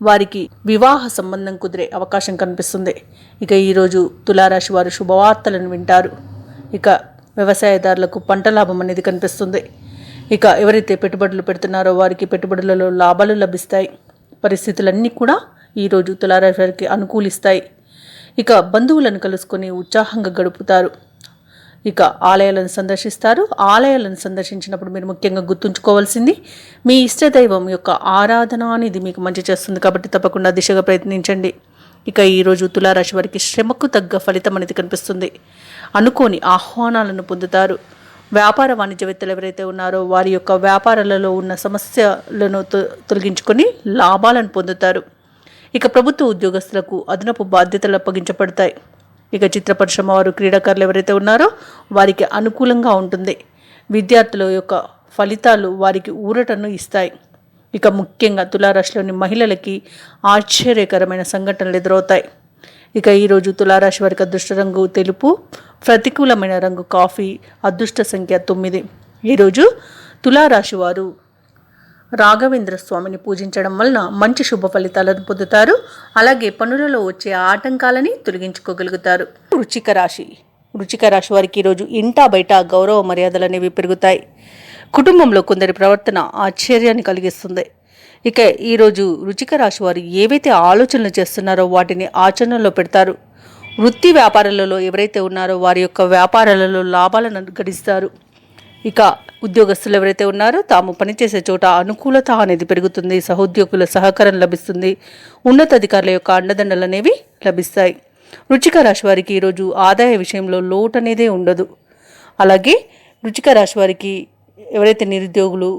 వారికి వివాహ సంబంధం కుదిరే అవకాశం కనిపిస్తుంది. ఇక ఈరోజు తులారాశి వారు శుభవార్తలను వింటారు. ఇక వ్యవసాయదారులకు పంట లాభం అనేది కనిపిస్తుంది. ఇక ఎవరైతే పెట్టుబడులు పెడుతున్నారో వారికి పెట్టుబడులలో లాభాలు లభిస్తాయి. పరిస్థితులన్నీ కూడా ఈరోజు తులారాశి వారికి అనుకూలిస్తాయి. ఇక బంధువులను కలుసుకొని ఉత్సాహంగా గడుపుతారు. ఇక ఆలయాలను సందర్శిస్తారు. ఆలయాలను సందర్శించినప్పుడు మీరు ముఖ్యంగా గుర్తుంచుకోవాల్సింది మీ ఇష్టదైవం యొక్క ఆరాధన అనేది మీకు మంచి చేస్తుంది కాబట్టి తప్పకుండా దిశగా ప్రయత్నించండి. ఇక ఈరోజు తులారాశి వారికి శ్రమకు తగ్గ ఫలితం అనేది కనిపిస్తుంది. అనుకోని ఆహ్వానాలను పొందుతారు. వ్యాపార వాణిజ్యవేత్తలు ఎవరైతే ఉన్నారో వారి యొక్క వ్యాపారాలలో ఉన్న సమస్యలను తొలగించుకొని లాభాలను పొందుతారు. ఇక ప్రభుత్వ ఉద్యోగస్తులకు అదనపు బాధ్యతలు అప్పగించబడతాయి. ఇక చిత్ర పరిశ్రమ వారు, క్రీడాకారులు ఎవరైతే ఉన్నారో వారికి అనుకూలంగా ఉంటుంది. విద్యార్థుల యొక్క ఫలితాలు వారికి ఊరటను ఇస్తాయి. ఇక ముఖ్యంగా తులారాశిలోని మహిళలకి ఆశ్చర్యకరమైన సంఘటనలు ఎదురవుతాయి. ఇక ఈరోజు తులారాశి వారికి అదృష్ట రంగు తెలుపు, ప్రతికూలమైన రంగు కాఫీ, అదృష్ట సంఖ్య 9. ఈరోజు తులారాశి వారు రాఘవేంద్ర స్వామిని పూజించడం వలన మంచి శుభ ఫలితాలను పొందుతారు. అలాగే పనులలో వచ్చే ఆటంకాలని తొలగించుకోగలుగుతారు. వృశ్చిక రాశి వారికి ఈరోజు ఇంటా బయట గౌరవ మర్యాదలు అనేవి పెరుగుతాయి. కుటుంబంలో కొందరి ప్రవర్తన ఆశ్చర్యాన్ని కలిగిస్తుంది. ఇక ఈరోజు వృశ్చిక రాశి వారు ఏవైతే ఆలోచనలు చేస్తున్నారో వాటిని ఆచరణలో పెడతారు. వృత్తి వ్యాపారాలలో ఎవరైతే ఉన్నారో వారి యొక్క వ్యాపారాలలో లాభాలను గడిస్తారు. ఇక ఉద్యోగస్తులు ఎవరైతే ఉన్నారో తాము పనిచేసే చోట అనుకూలత అనేది పెరుగుతుంది. సహోద్యోగుల సహకారం లభిస్తుంది. ఉన్నతాధికారుల యొక్క అండదండలు అనేవి లభిస్తాయి. వృశ్చిక రాశి వారికి ఈరోజు ఆదాయ విషయంలో లోటు అనేదే ఉండదు. అలాగే వృశ్చిక రాశి వారికి ఎవరైతే నిరుద్యోగులు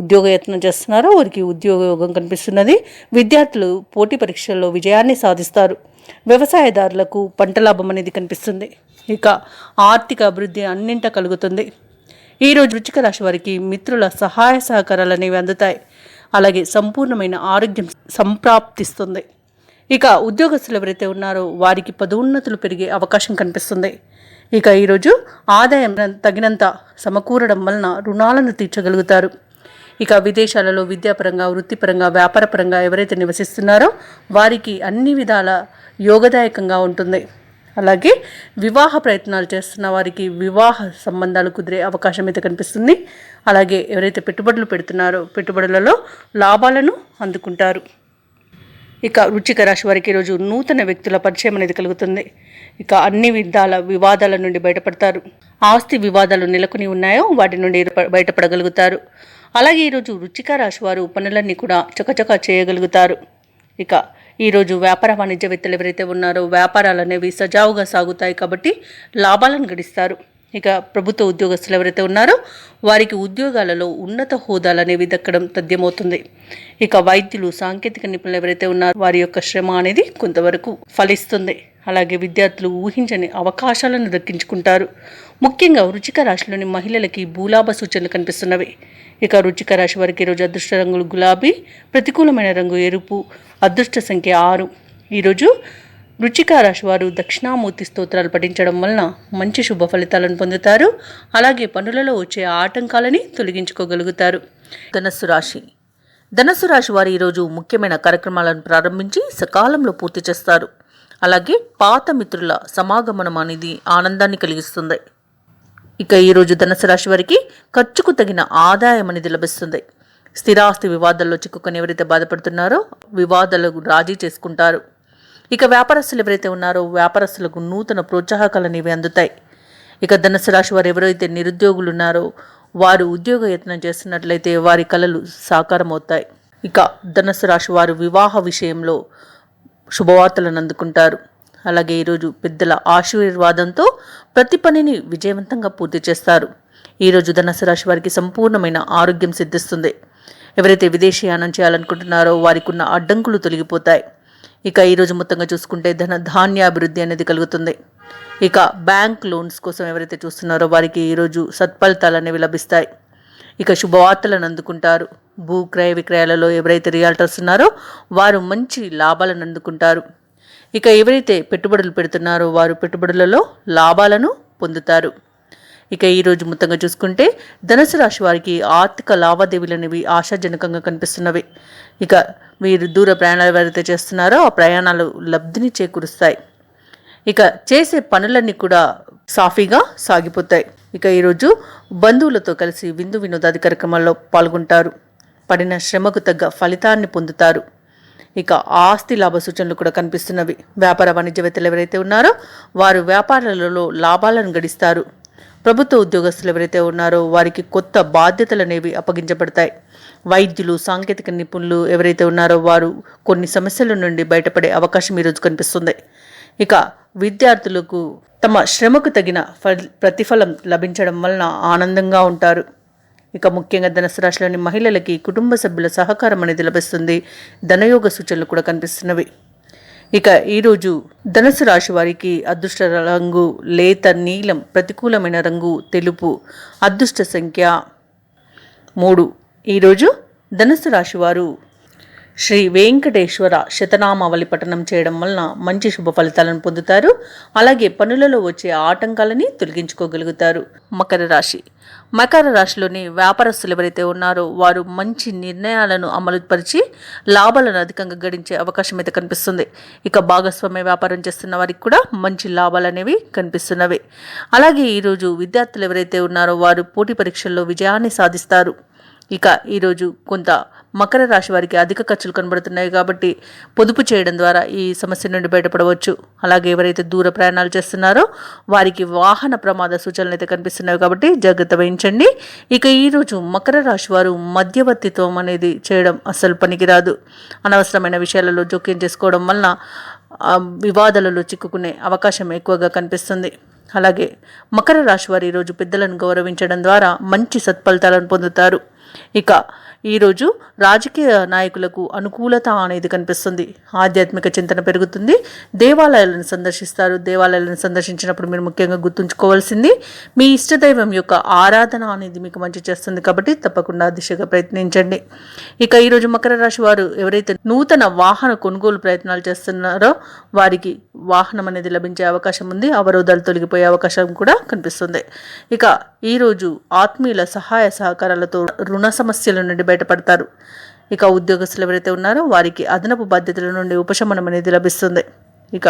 ఉద్యోగ యత్నం చేస్తున్నారో వారికి ఉద్యోగం కనిపిస్తున్నది. విద్యార్థులు పోటీ పరీక్షల్లో విజయాన్ని సాధిస్తారు. వ్యవసాయదారులకు పంట లాభం అనేది కనిపిస్తుంది. ఇక ఆర్థిక అభివృద్ధి అన్నింట కలుగుతుంది. ఈరోజు వృశ్చిక రాశి వారికి మిత్రుల సహాయ సహకారాలు అనేవి అందుతాయి. అలాగే సంపూర్ణమైన ఆరోగ్యం సంప్రాప్తిస్తుంది. ఇక ఉద్యోగస్తులు ఎవరైతే ఉన్నారో వారికి పదోన్నతులు పెరిగే అవకాశం కనిపిస్తుంది. ఇక ఈరోజు ఆదాయం తగినంత సమకూరడం వలన రుణాలను తీర్చగలుగుతారు. ఇక విదేశాలలో విద్యాపరంగా, వృత్తిపరంగా, వ్యాపారపరంగా ఎవరైతే నివసిస్తున్నారో వారికి అన్ని విధాల యోగదాయకంగా ఉంటుంది. అలాగే వివాహ ప్రయత్నాలు చేస్తున్న వారికి వివాహ సంబంధాలు కుదిరే అవకాశం అయితే కనిపిస్తుంది. అలాగే ఎవరైతే పెట్టుబడులు పెడుతున్నారో పెట్టుబడులలో లాభాలను అందుకుంటారు. ఇక వృశ్చిక రాశి వారికి ఈరోజు నూతన వ్యక్తుల పరిచయం అనేది కలుగుతుంది. ఇక అన్ని విధాల వివాదాల నుండి బయటపడతారు. ఆస్తి వివాదాలు నెలకొని ఉన్నాయో వాటి నుండి బయటపడగలుగుతారు. అలాగే ఈరోజు వృశ్చిక రాశి వారు పనులన్నీ కూడా చకచకా చేయగలుగుతారు. ఇక ఈరోజు వ్యాపార వాణిజ్యవేత్తలు ఎవరైతే ఉన్నారో వ్యాపారాలు అనేవి సజావుగా సాగుతాయి కాబట్టి లాభాలను గడిస్తారు. ఇక ప్రభుత్వ ఉద్యోగస్తులు ఎవరైతే ఉన్నారో వారికి ఉద్యోగాలలో ఉన్నత హోదాలు అనేవి దక్కడం తథ్యమవుతుంది. ఇక వైద్యులు, సాంకేతిక నిపుణులు ఎవరైతే ఉన్నారో వారి యొక్క శ్రమ అనేది కొంతవరకు ఫలిస్తుంది. అలాగే విద్యార్థులు ఊహించని అవకాశాలను దక్కించుకుంటారు. ముఖ్యంగా వృశ్చిక రాశిలోని మహిళలకి భూలాభ సూచనలు కనిపిస్తున్నవి. ఇక వృశ్చిక రాశి వారికి ఈరోజు అదృష్ట రంగులు గులాబీ, ప్రతికూలమైన రంగు ఎరుపు, అదృష్ట సంఖ్య 6. ఈరోజు వృశ్చిక రాశి వారు దక్షిణామూర్తి స్తోత్రాలు పఠించడం వలన మంచి శుభ ఫలితాలను పొందుతారు. అలాగే పనులలో వచ్చే ఆటంకాలని తొలగించుకోగలుగుతారు. ధనస్సు రాశి వారు ఈరోజు ముఖ్యమైన కార్యక్రమాలను ప్రారంభించి సకాలంలో పూర్తి చేస్తారు. అలాగే పాత మిత్రుల సమాగమనం అనేది ఆనందాన్ని కలిగిస్తుంది. ఇక ఈరోజు ధనుసు రాశి వారికి ఖర్చుకు తగిన ఆదాయం అనేది లభిస్తుంది. స్థిరాస్తి వివాదాల్లో చిక్కుకొని ఎవరైతే బాధపడుతున్నారో వివాదాలకు రాజీ చేసుకుంటారు. ఇక వ్యాపారస్తులు ఎవరైతే ఉన్నారో వ్యాపారస్తులకు నూతన ప్రోత్సాహకాలు అనేవి అందుతాయి. ఇక ధనుసు రాశి వారు ఎవరైతే నిరుద్యోగులు ఉన్నారో వారు ఉద్యోగ యత్నం చేస్తున్నట్లయితే వారి కలలు సాకారం అవుతాయి. ఇక ధనుసు రాశి వారు వివాహ విషయంలో శుభవార్తలను అందుకుంటారు. అలాగే ఈరోజు పెద్దల ఆశీర్వాదంతో ప్రతి పనిని విజయవంతంగా పూర్తి చేస్తారు. ఈరోజు ధనుసు రాశి వారికి సంపూర్ణమైన ఆరోగ్యం సిద్ధిస్తుంది. ఎవరైతే విదేశీయానం చేయాలనుకుంటున్నారో వారికి ఉన్న అడ్డంకులు తొలగిపోతాయి. ఇక ఈరోజు మొత్తంగా చూసుకుంటే ధాన్యాభివృద్ధి అనేది కలుగుతుంది. ఇక బ్యాంక్ లోన్స్ కోసం ఎవరైతే చూస్తున్నారో వారికి ఈరోజు సత్ఫలితాలు అనేవి లభిస్తాయి. ఇక శుభవార్తలను అందుకుంటారు. భూ క్రయ విక్రయాలలో ఎవరైతే రియాల్టర్స్ ఉన్నారో వారు మంచి లాభాలను అందుకుంటారు. ఇక ఎవరైతే పెట్టుబడులు పెడుతున్నారో వారు పెట్టుబడులలో లాభాలను పొందుతారు. ఇక ఈరోజు మొత్తంగా చూసుకుంటే ధనుసు రాశి వారికి ఆర్థిక లావాదేవీలు అనేవి ఆశాజనకంగా కనిపిస్తున్నవి. ఇక వీరు దూర ప్రయాణాలు ఎవరైతే చేస్తున్నారో ఆ ప్రయాణాలు లబ్ధిని చేకూరుస్తాయి. ఇక చేసే పనులన్నీ కూడా సాఫీగా సాగిపోతాయి. ఇక ఈరోజు బంధువులతో కలిసి విందు వినోదాది కార్యక్రమాల్లో పాల్గొంటారు. పడిన శ్రమకు తగ్గ ఫలితాన్ని పొందుతారు. ఇక ఆస్తి లాభ సూచనలు కూడా కనిపిస్తున్నవి. వ్యాపార వాణిజ్యవేత్తలు ఎవరైతే ఉన్నారో వారు వ్యాపారాలలో లాభాలను గడిస్తారు. ప్రభుత్వ ఉద్యోగస్తులు ఎవరైతే ఉన్నారో వారికి కొత్త బాధ్యతలు అనేవి అప్పగించబడతాయి. వైద్యులు, సాంకేతిక నిపుణులు ఎవరైతే ఉన్నారో వారు కొన్ని సమస్యల నుండి బయటపడే అవకాశం ఈరోజు కనిపిస్తుంది. ఇక విద్యార్థులకు తమ శ్రమకు తగిన ప్రతిఫలం లభించడం వలన ఆనందంగా ఉంటారు. ఇక ముఖ్యంగా ధనుసు రాశిలోని మహిళలకి కుటుంబ సభ్యుల సహకారం అనేది లభిస్తుంది. ధనయోగ సూచనలు కూడా కనిపిస్తున్నవి. ఇక ఈరోజు ధనుసు రాశి వారికి అదృష్ట రంగు లేత నీలం, ప్రతికూలమైన రంగు తెలుపు, అదృష్ట సంఖ్య 3. ఈరోజు ధనుసు రాశి వారు శ్రీ వెంకటేశ్వర శతనామావళి పఠనం చేయడం వలన మంచి శుభ ఫలితాలను పొందుతారు. అలాగే పనులలో వచ్చే ఆటంకాలని తొలగించుకోగలుగుతారు. మకర రాశిలోని వ్యాపారస్తులు ఎవరైతే ఉన్నారో వారు మంచి నిర్ణయాలను అమలుపరిచి లాభాలను అధికంగా గడించే అవకాశం అయితే కనిపిస్తుంది. ఇక భాగస్వామ్య వ్యాపారం చేస్తున్న వారికి కూడా మంచి లాభాలు అనేవి కనిపిస్తున్నవి. అలాగే ఈరోజు విద్యార్థులు ఎవరైతే ఉన్నారో వారు పోటీ పరీక్షల్లో విజయాన్ని సాధిస్తారు. ఇక ఈరోజు కొంత మకర రాశి వారికి అధిక ఖర్చులు కనబడుతున్నాయి కాబట్టి పొదుపు చేయడం ద్వారా ఈ సమస్య నుండి బయటపడవచ్చు. అలాగే ఎవరైతే దూర ప్రయాణాలు చేస్తున్నారో వారికి వాహన ప్రమాద సూచనలు అయితే కనిపిస్తున్నాయి కాబట్టి జాగ్రత్త వహించండి. ఇక ఈరోజు మకర రాశి వారు మధ్యవర్తిత్వం అనేది చేయడం అస్సలు పనికిరాదు. అనవసరమైన విషయాలలో జోక్యం చేసుకోవడం వలన వివాదాలలో చిక్కుకునే అవకాశం ఎక్కువగా కనిపిస్తుంది. అలాగే మకర రాశి వారు ఈరోజు పెద్దలను గౌరవించడం ద్వారా మంచి సత్ఫలితాలను పొందుతారు. ఇక ఈరోజు రాజకీయ నాయకులకు అనుకూలత అనేది కనిపిస్తుంది. ఆధ్యాత్మిక చింతన పెరుగుతుంది. దేవాలయాలను సందర్శిస్తారు. దేవాలయాలను సందర్శించినప్పుడు మీరు ముఖ్యంగా గుర్తుంచుకోవాల్సింది మీ ఇష్టదైవం యొక్క ఆరాధన అనేది మీకు మంచి చేస్తుంది కాబట్టి తప్పకుండా దిశగా ప్రయత్నించండి. ఇక ఈరోజు మకర రాశి వారు ఎవరైతే నూతన వాహన కొనుగోలు ప్రయత్నాలు చేస్తున్నారో వారికి వాహనం అనేది లభించే అవకాశం ఉంది. అవరోధాలు తొలగిపోయే అవకాశం కూడా కనిపిస్తుంది. ఇక ఈరోజు ఆత్మీయుల సహాయ సహకారాలతో రుణ సమస్యల నుండి బయటపడతారు. ఇక ఉద్యోగస్తులు ఎవరైతే ఉన్నారో వారికి అదనపు బాధ్యతల నుండి ఉపశమనం అనేది లభిస్తుంది. ఇక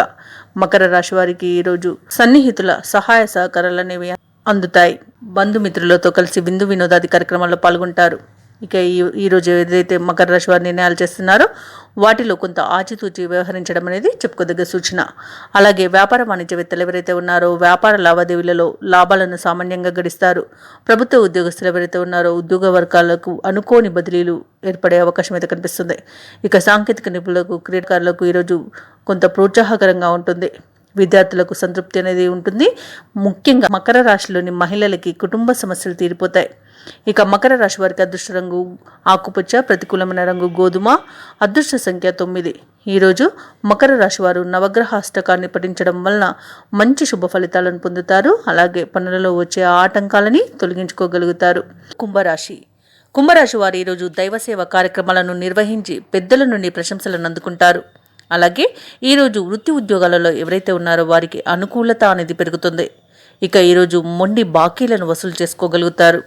మకర రాశి వారికి ఈరోజు సన్నిహితుల సహాయ సహకారాలు అనేవి అందుతాయి. బంధుమిత్రులతో కలిసి విందు వినోదాది కార్యక్రమాల్లో పాల్గొంటారు. ఇక ఈరోజు ఏదైతే మకర రాశి వారు నిర్ణయాలు చేస్తున్నారో వాటిలో కొంత ఆచితూచి వ్యవహరించడం అనేది చెప్పుకోదగ్గ సూచన. అలాగే వ్యాపార వాణిజ్యవేత్తలు ఎవరైతే ఉన్నారో వ్యాపార లావాదేవీలలో లాభాలను సామాన్యంగా గడిస్తారు. ప్రభుత్వ ఉద్యోగస్తులు ఎవరైతే ఉన్నారో ఉద్యోగ వర్గాలకు అనుకోని బదిలీలు ఏర్పడే అవకాశం అయితే కనిపిస్తుంది. ఇక సాంకేతిక నిపుణులకు, క్రీడాకారులకు ఈరోజు కొంత ప్రోత్సాహకరంగా ఉంటుంది. విద్యార్థులకు సంతృప్తి అనేది ఉంటుంది. ముఖ్యంగా మకర రాశిలోని మహిళలకి కుటుంబ సమస్యలు తీరిపోతాయి. ఇక మకర రాశి వారికి అదృష్ట రంగు ఆకుపచ్చ, ప్రతికూలమైన రంగు గోధుమ, అదృష్ట సంఖ్య 9. ఈరోజు మకర రాశి వారు నవగ్రహాష్టకాన్ని పఠించడం వలన మంచి శుభ ఫలితాలను పొందుతారు. అలాగే పనులలో వచ్చే ఆటంకాలని తొలగించుకోగలుగుతారు. కుంభరాశి వారు ఈరోజు దైవసేవ కార్యక్రమాలను నిర్వహించి పెద్దల నుండి ప్రశంసలను అందుకుంటారు. అలాగే ఈరోజు వృత్తి ఉద్యోగాలలో ఎవరైతే ఉన్నారో వారికి అనుకూలత అనేది పెరుగుతుంది. ఇక ఈరోజు మొండి బాకీలను వసూలు చేసుకోగలుగుతారు.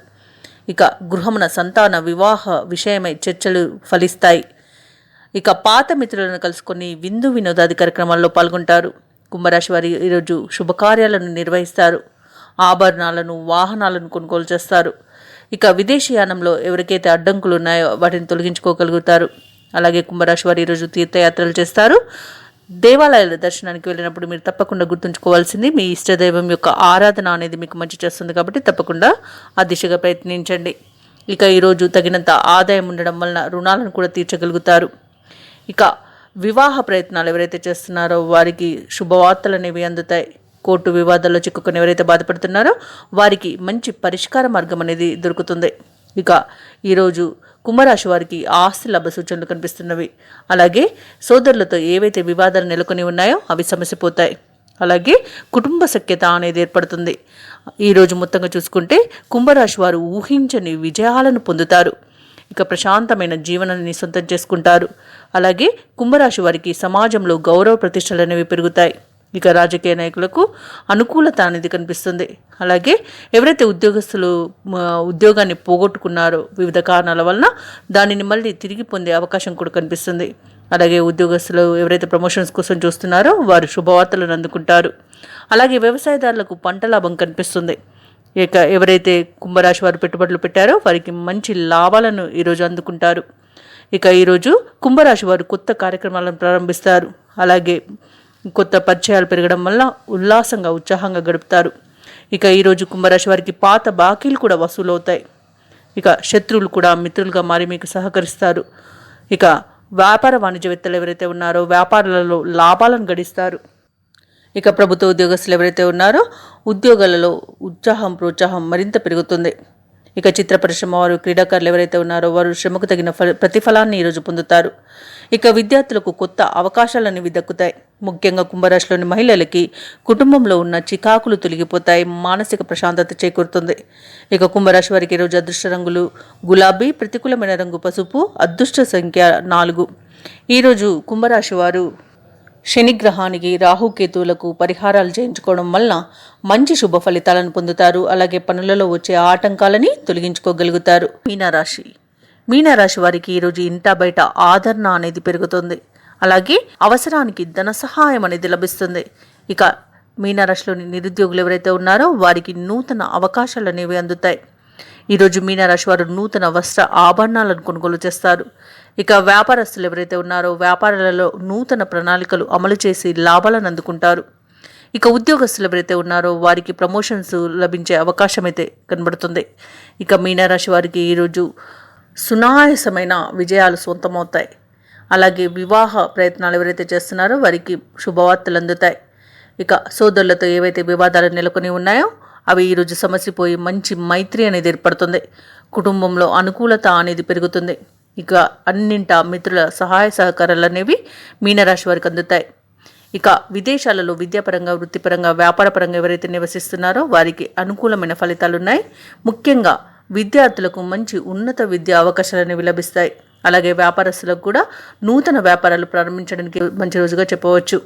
ఇక గృహమున సంతాన వివాహ విషయమై చర్చలు ఫలిస్తాయి. ఇక పాత మిత్రులను కలుసుకొని విందు వినోదాది కార్యక్రమాల్లో పాల్గొంటారు. కుంభరాశి వారి ఈరోజు శుభకార్యాలను నిర్వహిస్తారు. ఆభరణాలను, వాహనాలను కొనుగోలు చేస్తారు. ఇక విదేశీయానంలో ఎవరికైతే అడ్డంకులు ఉన్నాయో వాటిని తొలగించుకోగలుగుతారు. అలాగే కుంభరాశి వారు ఈరోజు తీర్థయాత్రలు చేస్తారు. దేవాలయాల దర్శనానికి వెళ్ళినప్పుడు మీరు తప్పకుండా గుర్తుంచుకోవాల్సింది మీ ఇష్టదైవం యొక్క ఆరాధన అనేది మీకు మంచి చేస్తుంది కాబట్టి తప్పకుండా ఆ దిశగా ప్రయత్నించండి. ఇక ఈరోజు తగినంత ఆదాయం ఉండడం వలన రుణాలను కూడా తీర్చగలుగుతారు. ఇక వివాహ ప్రయత్నాలు ఎవరైతే చేస్తున్నారో వారికి శుభవార్తలు అనేవి అందుతాయి. కోర్టు వివాదాల్లో చిక్కుకొని ఎవరైతే బాధపడుతున్నారో వారికి మంచి పరిష్కార మార్గం అనేది దొరుకుతుంది. ఇక ఈరోజు కుంభరాశి వారికి ఆస్తి లాభ సూచనలు కనిపిస్తున్నవి. అలాగే సోదరులతో ఏవైతే వివాదాలు నెలకొని ఉన్నాయో అవి సమసిపోతాయి. అలాగే కుటుంబ సఖ్యత అనేది ఏర్పడుతుంది. ఈరోజు మొత్తంగా చూసుకుంటే కుంభరాశి వారు ఊహించని విజయాలను పొందుతారు. ఇక ప్రశాంతమైన జీవనాన్ని సొంతం చేసుకుంటారు. అలాగే కుంభరాశి వారికి సమాజంలో గౌరవ ప్రతిష్టలు అనేవి పెరుగుతాయి. ఇక రాజకీయ నాయకులకు అనుకూలత అనేది కనిపిస్తుంది. అలాగే ఎవరైతే ఉద్యోగాన్ని పోగొట్టుకున్నారో వివిధ కారణాల వలన దానిని మళ్ళీ తిరిగి పొందే అవకాశం కూడా కనిపిస్తుంది. అలాగే ఉద్యోగస్తులు ఎవరైతే ప్రమోషన్స్ కోసం చూస్తున్నారో వారు శుభవార్తలను అందుకుంటారు. అలాగే వ్యవసాయదారులకు పంట లాభం కనిపిస్తుంది. ఇక ఎవరైతే కుంభరాశి వారు పెట్టుబడులు పెట్టారో వారికి మంచి లాభాలను ఈరోజు అందుకుంటారు. ఇక ఈరోజు కుంభరాశి వారు కొత్త కార్యక్రమాలను ప్రారంభిస్తారు. అలాగే కొత్త పరిచయాలు పెరగడం వల్ల ఉల్లాసంగా ఉత్సాహంగా గడుపుతారు. ఇక ఈరోజు కుంభరాశి వారికి పాత బాకీలు కూడా వసూలవుతాయి. ఇక శత్రువులు కూడా మిత్రులుగా మారి మీకు సహకరిస్తారు. ఇక వ్యాపార వాణిజ్యవేత్తలు ఎవరైతే ఉన్నారో వ్యాపారాలలో లాభాలను గడిస్తారు. ఇక ప్రభుత్వ ఉద్యోగస్తులు ఎవరైతే ఉన్నారో ఉద్యోగాలలో ప్రోత్సాహం మరింత పెరుగుతుంది. ఇక చిత్ర పరిశ్రమ వారు క్రీడాకారులు ఎవరైతే ఉన్నారో వారు శ్రమకు తగిన ప్రతిఫలాన్ని ఈరోజు పొందుతారు. ఇక విద్యార్థులకు కొత్త అవకాశాలనేవి దక్కుతాయి. ముఖ్యంగా కుంభరాశిలోని మహిళలకి కుటుంబంలో ఉన్న చికాకులు తొలగిపోతాయి. మానసిక ప్రశాంతత చేకూరుతుంది. ఇక కుంభరాశి వారికి ఈరోజు అదృష్ట రంగులు గులాబీ, ప్రతికూలమైన రంగు పసుపు, అదృష్ట సంఖ్య 4. ఈరోజు కుంభరాశి వారు శనిగ్రహానికి రాహుకేతువులకు పరిహారాలు చేయించుకోవడం వలన మంచి శుభ ఫలితాలను పొందుతారు. అలాగే పనులలో వచ్చే ఆటంకాలని తొలగించుకోగలుగుతారు. మీనరాశి వారికి ఈరోజు ఇంటా బయట ఆదరణ అనేది పెరుగుతుంది. అలాగే అవసరానికి ధన సహాయం అనేది లభిస్తుంది. ఇక మీనరాశిలోని నిరుద్యోగులు ఎవరైతే ఉన్నారో వారికి నూతన అవకాశాలు అనేవి అందుతాయి. ఈరోజు మీనరాశి వారు నూతన వస్త్ర ఆభరణాలను కొనుగోలు చేస్తారు. ఇక వ్యాపారస్తులు ఎవరైతే ఉన్నారో వ్యాపారాలలో నూతన ప్రణాళికలు అమలు చేసి లాభాలను అందుకుంటారు. ఇక ఉద్యోగస్తులు ఎవరైతే ఉన్నారో వారికి ప్రమోషన్స్ లభించే అవకాశం అయితే కనబడుతుంది. ఇక మీనరాశి వారికి ఈరోజు సునాయాసమైన విజయాలు సొంతమవుతాయి. అలాగే వివాహ ప్రయత్నాలు ఎవరైతే చేస్తున్నారో వారికి శుభవార్తలు అందుతాయి. ఇక సోదరులతో ఏవైతే వివాదాలు నెలకొని ఉన్నాయో అవి ఈరోజు సమసిపోయి మంచి మైత్రి అనేది ఏర్పడుతుంది. కుటుంబంలో అనుకూలత అనేది పెరుగుతుంది. ఇక అన్నింటా మిత్రుల సహాయ సహకారాలు అనేవి మీనరాశి వారికి అందుతాయి. ఇక విదేశాలలో విద్యాపరంగా, వృత్తిపరంగా, వ్యాపారపరంగా ఎవరైతే నివసిస్తున్నారో వారికి అనుకూలమైన ఫలితాలు ఉన్నాయి. ముఖ్యంగా విద్యార్థులకు మంచి ఉన్నత విద్యా అవకాశాలు అనేవి లభిస్తాయి. అలాగే వ్యాపారస్తులకు కూడా నూతన వ్యాపారాలు ప్రారంభించడానికి మంచి రోజుగా చెప్పవచ్చు.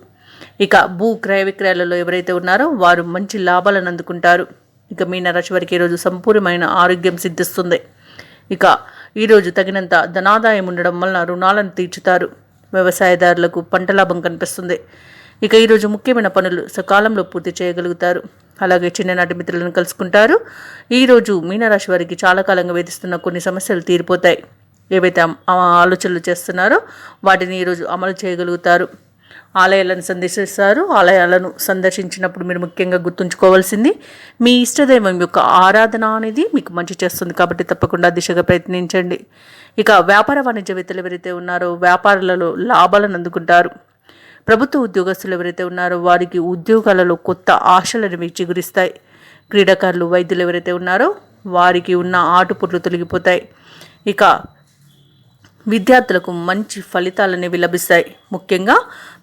ఇక భూ క్రయ విక్రయాలలో ఎవరైతే ఉన్నారో వారు మంచి లాభాలను అందుకుంటారు. ఇక మీనరాశి వారికి ఈరోజు సంపూర్ణమైన ఆరోగ్యం సిద్ధిస్తుంది. ఇక ఈరోజు తగినంత ధనాదాయం ఉండడం వలన రుణాలను తీర్చుతారు. వ్యవసాయదారులకు పంట లాభం కనిపిస్తుంది. ఇక ఈరోజు ముఖ్యమైన పనులు సకాలంలో పూర్తి చేయగలుగుతారు. అలాగే చిన్ననాటి మిత్రులను కలుసుకుంటారు. ఈరోజు మీనరాశి వారికి చాలా కాలంగా వేధిస్తున్న కొన్ని సమస్యలు తీరిపోతాయి. ఏవైతే ఆలోచనలు చేస్తున్నారో వాటిని ఈరోజు అమలు చేయగలుగుతారు. ఆలయాలను సందర్శిస్తారు. ఆలయాలను సందర్శించినప్పుడు మీరు ముఖ్యంగా గుర్తుంచుకోవాల్సింది మీ ఇష్టదైవం యొక్క ఆరాధన అనేది మీకు మంచి చేస్తుంది కాబట్టి తప్పకుండా దిశగా ప్రయత్నించండి. ఇక వ్యాపార వాణిజ్యవేత్తలు ఎవరైతే ఉన్నారో వ్యాపారాలలో లాభాలను అందుకుంటారు. ప్రభుత్వ ఉద్యోగస్తులు ఎవరైతే ఉన్నారో వారికి ఉద్యోగాలలో కొత్త ఆశలను చిగురిస్తాయి. క్రీడాకారులు, వైద్యులు ఎవరైతే ఉన్నారో వారికి ఉన్న ఆటుపోట్లు తొలగిపోతాయి. ఇక విద్యార్థులకు మంచి ఫలితాలు అనేవి లభిస్తాయి. ముఖ్యంగా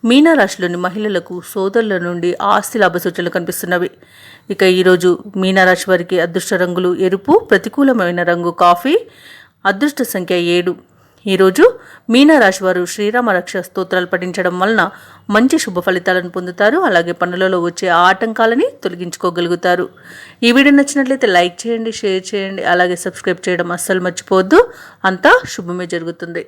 మీనరాశిలోని మహిళలకు సోదరుల నుండి ఆస్తి లాభ సూచనలు కనిపిస్తున్నవి. ఇక ఈరోజు మీనరాశి వారికి అదృష్ట రంగులు ఎరుపు, ప్రతికూలమైన రంగు కాఫీ, అదృష్ట సంఖ్య 7. ఈరోజు మీనరాశి వారు శ్రీరామ రక్ష స్తోత్రాలు పఠించడం వలన మంచి శుభ ఫలితాలను పొందుతారు. అలాగే పనులలో వచ్చే ఆటంకాలని తొలగించుకోగలుగుతారు. ఈ వీడియో నచ్చినట్లయితే లైక్ చేయండి, షేర్ చేయండి, అలాగే సబ్స్క్రైబ్ చేయడం అస్సలు మర్చిపోవద్దు. అంతా శుభమే జరుగుతుంది.